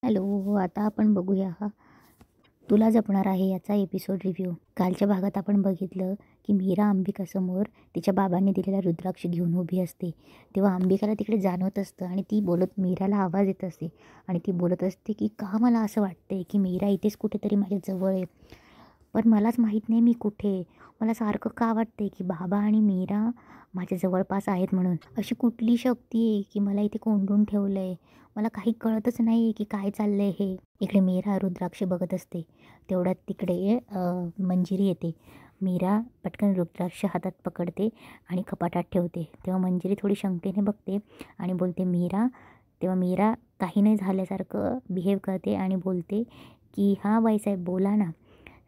Hello, आता आपण बघूया तुला जपणार आहे याचा एपिसोड रिव्ह्यू. कालच्या भागात आपण बघितलं की मीरा अंबिकासमोर तिच्या बाबांनी दिलेला रुद्राक्ष घेऊन उभी असते. तेव्हा अंबिकाला तिकडे जाणवत असतं आणि ती बोलत मीराला आवाज येत असते आणि ती बोलत असते की का मला असं वाटतंय की मीरा इथेच कुठेतरी माझ्या जवळ आहे, पण मलाच माहीत नाही मी कुठे. मला सारखं का वाटतंय की बाबा आणि मीरा माझ्या जवळपास आहेत म्हणून. अशी कुठली शक्ती आहे की मला इथे कोंडून ठेवलं आहे. मला काही कळतच नाही आहे की काय चाललं आहे हे. इकडे मीरा रुद्राक्ष बघत असते. तेवढ्यात तिकडे मंजिरी येते. मीरा पटकन रुद्राक्ष हातात पकडते आणि कपाटात ठेवते. तेव्हा मंजिरी थोडी शंकेने बघते आणि बोलते मीरा. तेव्हा मीरा काही नाही झाल्यासारखं बिहेव करते आणि बोलते की हां बाईसाहेब बोला ना.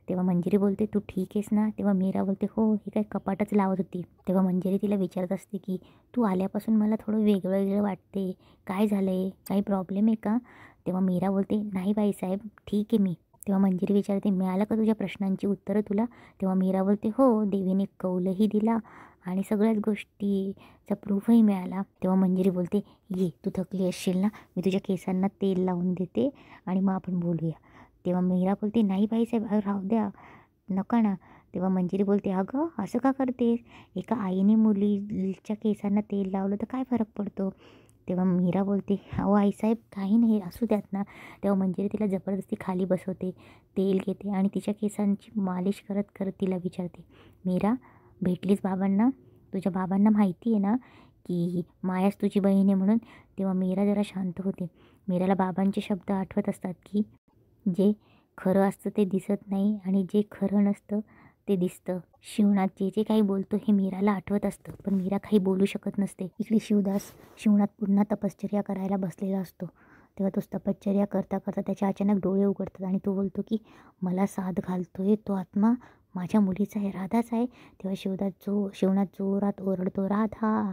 तेव्हा मंजिरी बोलते तू ठीक आहेस ना. तेव्हा मीरा बोलते हो, ही काय कपाटच लावत होती. तेव्हा मंजिरी तिला विचारत असते की तू आल्यापासून मला थोडं वेगळं वेगळं वाटते, काय झालं आहे, काही प्रॉब्लेम आहे का. तेव्हा मीरा बोलते नाही बाईसाहेब ठीक आहे मी. तेव्हा मंजिरी विचारते मिळालं का तुझ्या प्रश्नांची उत्तरं तुला. तेव्हा मीरा बोलते हो, देवीने कौलही दिला आणि सगळ्याच गोष्टीचा प्रूफही मिळाला. तेव्हा मंजिरी बोलते ये तू थकली असशील ना, मी तुझ्या केसांना तेल लावून देते आणि मग आपण बोलूया. तेव्हा मीरा बोलते नाही बाईसाहेब राहू द्या, नका ना. तेव्हा मंजिरी बोलते अगं असं का करतेस, एका आईने मुलीच्या केसांना तेल लावलं तर काय फरक पडतो. तेव्हा मीरा बोलते अहो आईसाहेब काही नाही असू द्यात ना. तेव्हा मंजिरी तिला जबरदस्ती खाली बसवते, तेल घेते आणि तिच्या केसांची मालिश करत करत तिला विचारते मीरा भेटलीस बाबांना, तुझ्या बाबांना माहिती आहे ना की मायाच तुझी बहीण आहे म्हणून. तेव्हा मीरा जरा शांत होते. मीराला बाबांचे शब्द आठवत असतात की जे खरं असतं ते दिसत नाही आणि जे खरं नसतं ते दिसतं. शिवनाथ जे जे काही बोलतो हे मीराला आठवत असतं, पण मीरा काही बोलू शकत नसते. इकडे शिवनाथ पुन्हा तपश्चर्या करायला बसलेला असतो. तेव्हा तो तपश्चर्या करता करता त्याच्या अचानक डोळे उघडतात आणि तो बोलतो की मला साथ घालतोय तो आत्मा माझ्या मुलीचा आहे, राधाच आहे. तेव्हा शिवनाथ जोरात ओरडतो राधा.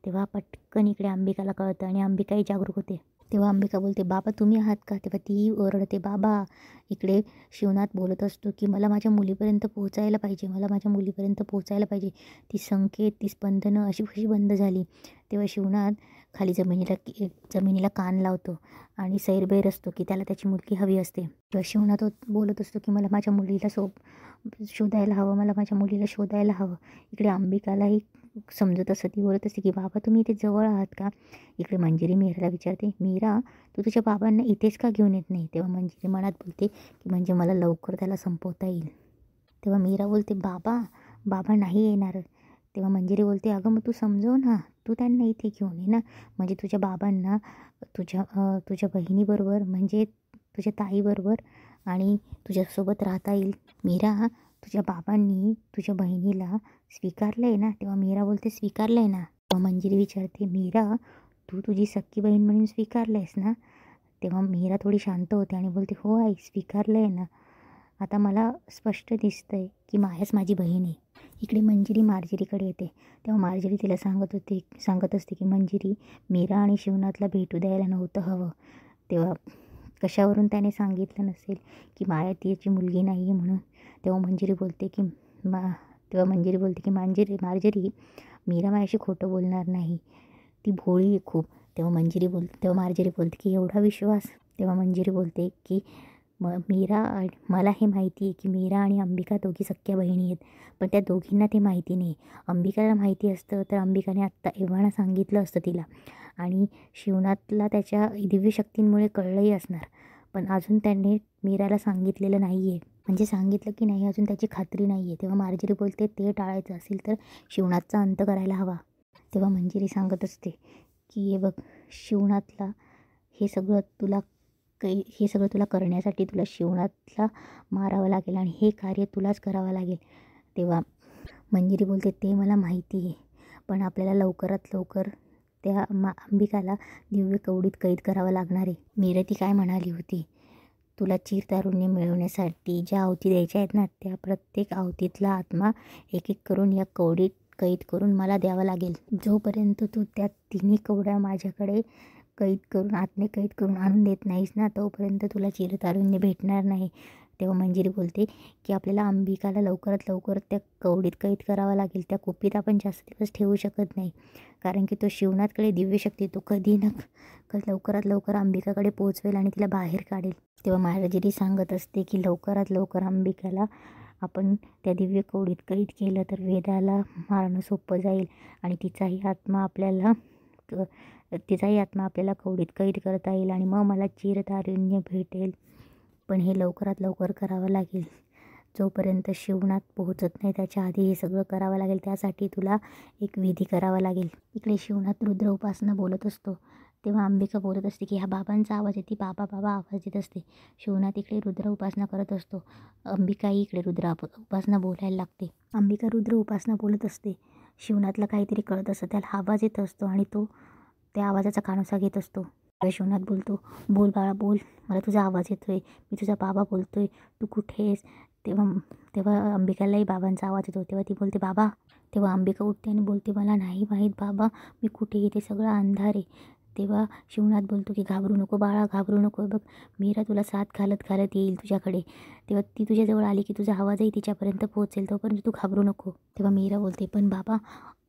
तेव्हा पटकन इकडे अंबिकाला कळतं आणि अंबिकाही जागरूक होते. तेव्हा अंबिका बोलते बाबा तुम्ही आहात का. तेव्हा ती ओरडते बाबा. इकडे शिवनाथ बोलत असतो की मला माझ्या मुलीपर्यंत पोहोचायला पाहिजे, मला माझ्या मुलीपर्यंत पोहोचायला पाहिजे. ती संकेत ती स्पंदनं अशी कशी बंद झाली. तेव्हा शिवनाथ खाली जमिनीला कान लावतो आणि सैरभैर असतो की त्याला त्याची मुलगी हवी असते. तेव्हा शिवनाथ बोलत असतो की मला माझ्या मुलीला शोधायला हवं, मला माझ्या मुलीला शोधायला हवं. इकडे अंबिकालाही समजत असतं. ती बोलत असते की बाबा तुम्ही इथे जवळ आहात का. इकडे मंजिरी मीराला विचारते मीरा तू तुझ्या बाबांना इथेच का घेऊन येत नाही. तेव्हा मंजिरी मनात बोलते की म्हणजे मला लवकर त्याला संपवता येईल. तेव्हा मीरा बोलते बाबा नाही येणार. तेव्हा मंजिरी बोलते अगं मग तू समजव ना, तू त्यांना इथे घेऊन ये ना, म्हणजे तुझ्या बाबांना तुझ्या बहिणीबरोबर म्हणजे तुझ्या ताईबरोबर आणि तुझ्यासोबत राहता येईल. मीरा तुझ्या बाबांनी तुझ्या बहिणीला स्वीकारलं आहे ना. तेव्हा मीरा बोलते स्वीकारलं आहे ना. तेव्हा मंजिरी विचारते मीरा तू तुझी सख्खी बहीण म्हणून स्वीकारलं आहेस ना. तेव्हा मीरा थोडी शांत होते आणि बोलते हो आई स्वीकारलं आहे ना. आता मला स्पष्ट दिसतं आहे की मायाच माझी बहीण आहे. इकडे मंजिरी मार्जिरीकडे येते. तेव्हा मार्जिरी तिला सांगत असते की मंजिरी मीरा आणि शिवनाथला भेटू द्यायला नव्हतं हवं. तेव्हा कशावरून त्याने सांगितलं नसेल की माया तिची मुलगी नाही आहे म्हणून. तेव्हा मंजिरी बोलते की मार्जरी मीरा माझ्याशी खोटं बोलणार नाही, ती भोळी आहे खूप. तेव्हा मार्जरी बोलते की एवढा विश्वास. तेव्हा मंजिरी बोलते की मला हे माहिती आहे की मीरा आणि अंबिका दोघी सख्ख्या बहिणी आहेत, पण त्या दोघींना ते माहिती नाही. अंबिकाला माहिती असतं तर अंबिकाने आत्ता एव्हाना सांगितलं असतं तिला आणि शिवनाथला त्याच्या दिव्य शक्तींमुळे कळलंही असणार, पण अजून त्याने मीराला सांगितलेलं नाही आहे. म्हणजे सांगितलं की नाही अजून त्याची खात्री नाही आहे. तेव्हा मार्जरी बोलते ते टाळायचं असेल तर शिवनाथचा अंत करायला हवा. तेव्हा मंजिरी सांगत असते की हे बघ शिवनाथला हे सगळं तुला करण्यासाठी तुला शिवनाथला मारावं लागेल आणि हे कार्य तुलाच करावं लागेल. तेव्हा मंजिरी बोलते ते मला माहिती आहे, पण आपल्याला लवकरात लवकर त्या अंबिकाला दिव्य कवडीत कैद करावं लागणार आहे. मीरा ती काय म्हणाली होती, तुला चिरतारुण्य मिळवण्यासाठी ज्या आवती द्यायच्या आहेत ना, त्या प्रत्येक आवतीतला आत्मा एक एक करून या कवडीत कैद करून मला द्यावा लागेल. जोपर्यंत तू त्या तिन्ही कवड्या माझ्याकडे कैद करून आतने कैद करून आणून देत नाहीस ना, तोपर्यंत तुला चिरतारुण्य भेटणार नाही. तेव्हा मंजिरी बोलते की आपल्याला अंबिकाला लवकरात लवकर त्या कवडीत कैद करावं लागेल. त्या कुप्पीत आपण जास्त दिवस ठेवू शकत नाही, कारण की तो शिवनाथकडे दिव्यशक्ती, तो कधी ना लवकरात लवकर अंबिकाकडे पोहोचवेल आणि तिला बाहेर काढेल. तेव्हा मंजिरी सांगत असते की लवकरात लवकर अंबिकाला आपण त्या दिव्य कवडीत कैद केलं तर वेदाला मारणं सोपं जाईल आणि तिचाही आत्मा आपल्याला कवडीत कैद करता येईल आणि मग मला चिरतारुण्य भेटेल. पण हे लवकरात लवकर करावं लागेल. जोपर्यंत शिवनाथ पोहोचत नाही त्याच्या आधी हे सगळं करावं लागेल. त्यासाठी तुला एक विधी करावा लागेल. इकडे शिवनाथ रुद्र उपासना बोलत असतो, तेव्हा अंबिका बोलत असते की ह्या बाबांचा आवाज येते, बाबा बाबा आवाज येत असते. शिवनाथ इकडे रुद्र उपासना करत असतो, अंबिकाही इकडे रुद्र उपासना बोलायला लागते. अंबिका रुद्र उपासना बोलत असते. शिवनाथला काहीतरी कळत असतं, त्याला आवाज येत असतो आणि तो त्या आवाजाचा कानोसा घेत असतो. शिवनाथ बोलतो, बोल बाळा बोल, मला तुझा आवाज येतोय, मी तुझा बाबा बोलतोय, तू कुठे आहेस? तेव्हा अंबिकालाही बाबांचा आवाज येतो. तेव्हा ती बोलते बाबा. तेव्हा अंबिका उठते आणि बोलते मला नाही माहीत बाबा, मी कुठे येते, सगळं अंधार आहे. तेव्हा शिवनाथ बोलतो की घाबरू नको बाळा, घाबरू नको, बघ मीरा तुला साथ घालत घालत येईल तुझ्याकडे. तेव्हा ती तुझ्याजवळ आली की तुझा आवाजही तिच्यापर्यंत पोहोचेल, तोपर्यंत तू घाबरू नको. तेव्हा मीरा बोलते पण बाबा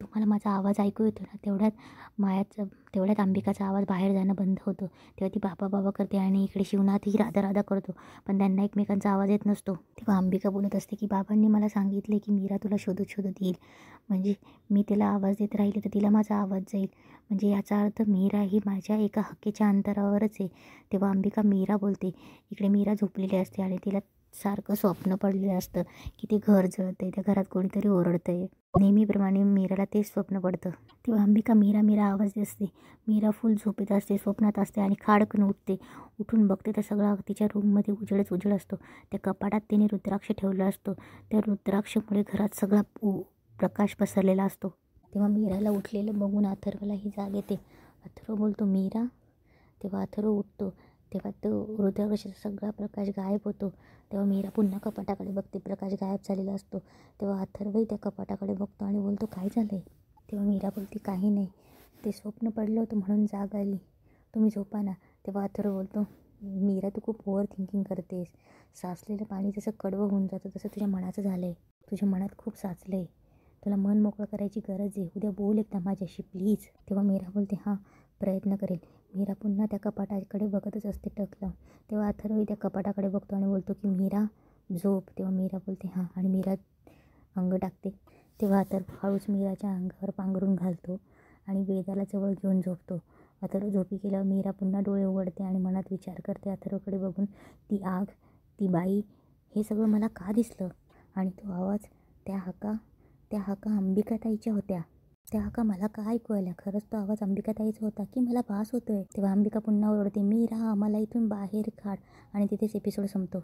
तुम्हाला माझा आवाज ऐकू येतो ना? तेवढ्यात अंबिकाचा आवाज बाहेर जाणं बंद होतो. तेव्हा ती बाबा बाबा करते आणि इकडे शिवनाथही राधा राधा करतो, पण त्यांना एकमेकांचा आवाज येत नसतो. तेव्हा अंबिका बोलत असते की बाबांनी मला सांगितले की मीरा तुला शोधत शोधत येईल, म्हणजे मी तिला आवाज देत राहिले तर तिला माझा आवाज जाईल, म्हणजे याचा अर्थ मीरा ही माझ्या एका हक्केच्या अंतरावरच आहे. तेव्हा अंबिका मीरा बोलते. इकडे मीरा झोपलेली असते आणि तिला सारखं स्वप्न पडलेलं असतं की ते घर जळतंय, त्या घरात कोणीतरी ओरडतंय. नेहमीप्रमाणे मीराला तेच स्वप्न पडतं. तेव्हा अंबिका मीरा मीरा आवाज देत असते. मीरा फुल झोपेत असते, स्वप्नात असते आणि खाडकन उठते. उठून बघते तर सगळा तिच्या रूममध्ये उजेडच उजेड असतो. त्या कपाटात तिने रुद्राक्ष ठेवला असतो. त्या रुद्राक्षामुळे घरात सगळा प्रकाश पसरलेला असतो. तेव्हा मीराला उठलेलं बघून अथर्वलाही जाग येते. अथर्व बोलतो मीरा. तेव्हा अथर्व उठतो. तेव्हा तो रुद्राक्षाचा सगळा प्रकाश गायब होतो. तेव्हा मीरा पुन्हा कपाटाकडे बघते, प्रकाश गायब झालेला असतो. तेव्हा अथर्वही त्या कपाटाकडे बघतो आणि बोलतो काय झालं आहे? तेव्हा मीरा बोलते काही नाही, ते स्वप्न पडलं होतं म्हणून जाग आली, तुम्ही झोपा ना. तेव्हा अथर्व बोलतो मीरा तू खूप ओव्हर थिंकिंग करतेस, साचलेलं पाणी जसं कडवं होऊन जातं तसं तुझ्या मनाचं झालं आहे, तुझ्या मनात खूप साचलं आहे, तुला मन मोकळं करायची गरज आहे, उद्या बोल एकदा माझ्याशी प्लीज. तेव्हा मीरा बोलते हां प्रयत्न करेल. मीरा पुन्हा त्या कपाटाकडे बघतच असते टक लावून. तेव्हा अथर्वही त्या कपाटाकडे बघतो आणि बोलतो की मीरा झोप. तेव्हा मीरा बोलते हां आणि मीरा अंग टाकते. तेव्हा अथर्व हळूच मीराच्या अंगावर पांघरून घालतो आणि वेदाला जवळ घेऊन झोपतो. अथर्व झोपी गेल्यावर मीरा पुन्हा डोळे उघडते आणि मनात विचार करते अथर्वकडे बघून, ती आग, ती बाई, हे सगळं मला का दिसलं? आणि तो आवाज, त्या हाका अंबिकाताईच्या होत्या. त्या हाका मला का ऐकू आल्या? खरंच तो आवाज अंबिकाताईचा होता की मला भास होतोय? तेव्हा अंबिका पुन्हा ओरडते मीरा मला इथून बाहेर काढ आणि तिथेच एपिसोड संपतो.